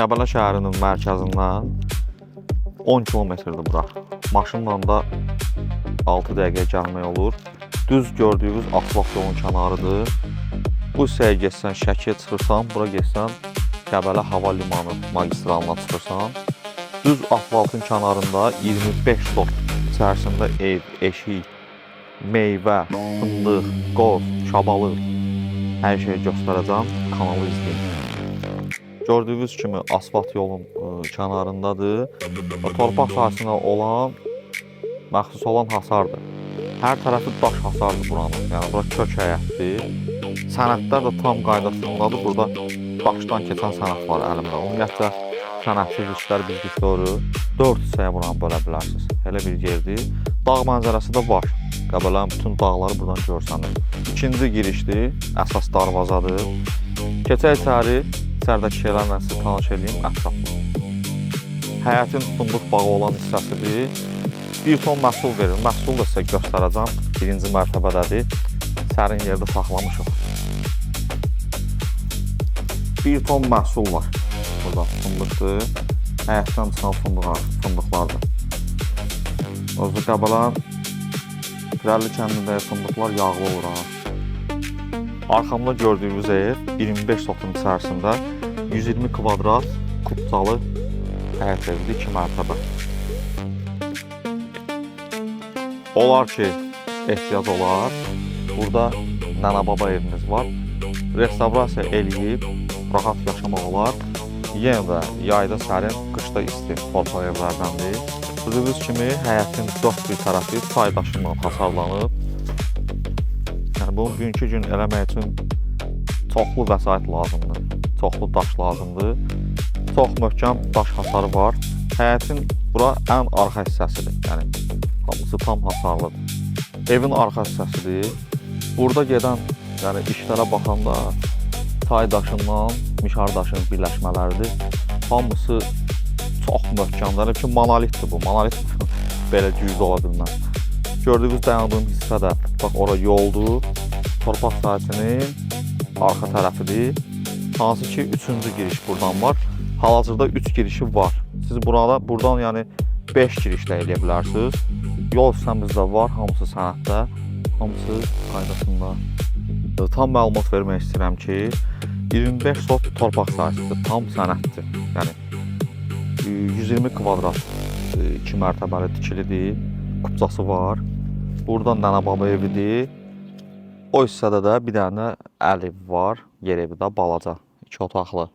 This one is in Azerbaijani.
Qəbələ şəhərinin mərkəzindən 10 kilometrdir bura. Maşınla da 6 dəqiqə gəlmək olur. Düz gördüyünüz asfalt yolun kənarıdır. Bu hissəyə geçsən Şəkiyə çıxırsan, bura geçsən Qəbələ Hava Limanı magistralına çıxırsan. Düz asfaltın kənarında 25 sot içərisində ev, eşik, meyvə, fındıq, qoz, şabalık hər şeyi göstərəcəm. Kanalı izləyin. Gördüyünüz kimi asfalt yolun kənarındadır və torpaq sahəsində olan məxsus olan hasardır. Hər tərəfi daş hasardır buranın. Yəni bura kök həyətdir. Sənədlər də tam qaydasındadır. Burada daşdan keçən sənəd var əlimdə. Ümumiyyətlə sənədsiz işlər biz görürük. 4 hissəyə buranı bölə bilərsiniz. Elə bir yerdir. Dağ mənzərəsi də var. Qəbələnin bütün dağları buradan görsənir. İkinci girişdir, əsas darvazadır. Keçək içəri, içəridəki şeylərlə sizi tanış edeyim ətraflı. Həyətin fındıq bağı olan hissəsidir. 1 ton məhsul verir. Məhsul da sizə göstərəcəm. Birinci mərtəbədədir. Sərin yerdə saxlamışıq. 1 ton məhsul var. Burada fındıqdır. Həyətdən çıxan fındıqlardır. Özü Qəbələ Pirəlli kəndində fındıqlar yağlı olur. Arxamda gördüyünüz ev 25 sotun içərisində 120 kvadrat kubcalı həyət evidir, 2 mərtəbə. Olar ki, ehtiyac olar. Burada nənə-baba evimiz var. Restavrasiya eləyib, rahat yaşamaq olar. Yenə də yayda sərin, qışda isti torpaq evlərdəndir. Gördüyünüz kimi həyətin dörd bir tərəfi çay daşından hasarlanıb. Yəni bunu bugünkü gün eləmək üçün çoxlu vəsait lazımdır. Çoxlu daş lazımdır. Çox möhkəm daş hasarı var. Həyətin bura ən arxa hissəsidir. Yəni hamısı tam hasarlıdır. Evin arxa hissəsidir. Burada gedən işlərə baxanda çay daşından mişar daşının birləşmələridir. Hamısı çox möhkəmdir ki, monolitdir bu. Monolit belə güclü ola bilməz. Gördüyünüz dayandığım hissə də bax ora yoldur. Torpaq sahəsinin arxa tərəfidir. Hansı ki 3-cü giriş buradan var. Hal-hazırda 3 girişi var. Siz buradan yəni 5 girişlə eləyə bilərsiniz. Yol hissəmizdə var, hamısı sənəddə, hamısı qaydasında. Tam məlumat vermək istəyirəm ki, 25 sot torpaq sahəsidir, tam sənəddir. Yəni 120 kvadrat 2 mərtəbəli tikilidir, kubcası var. Burada nənə-baba evidir. O hissədə də bir dənə əl evi var, yer evi də balaca, 2 otaqlı.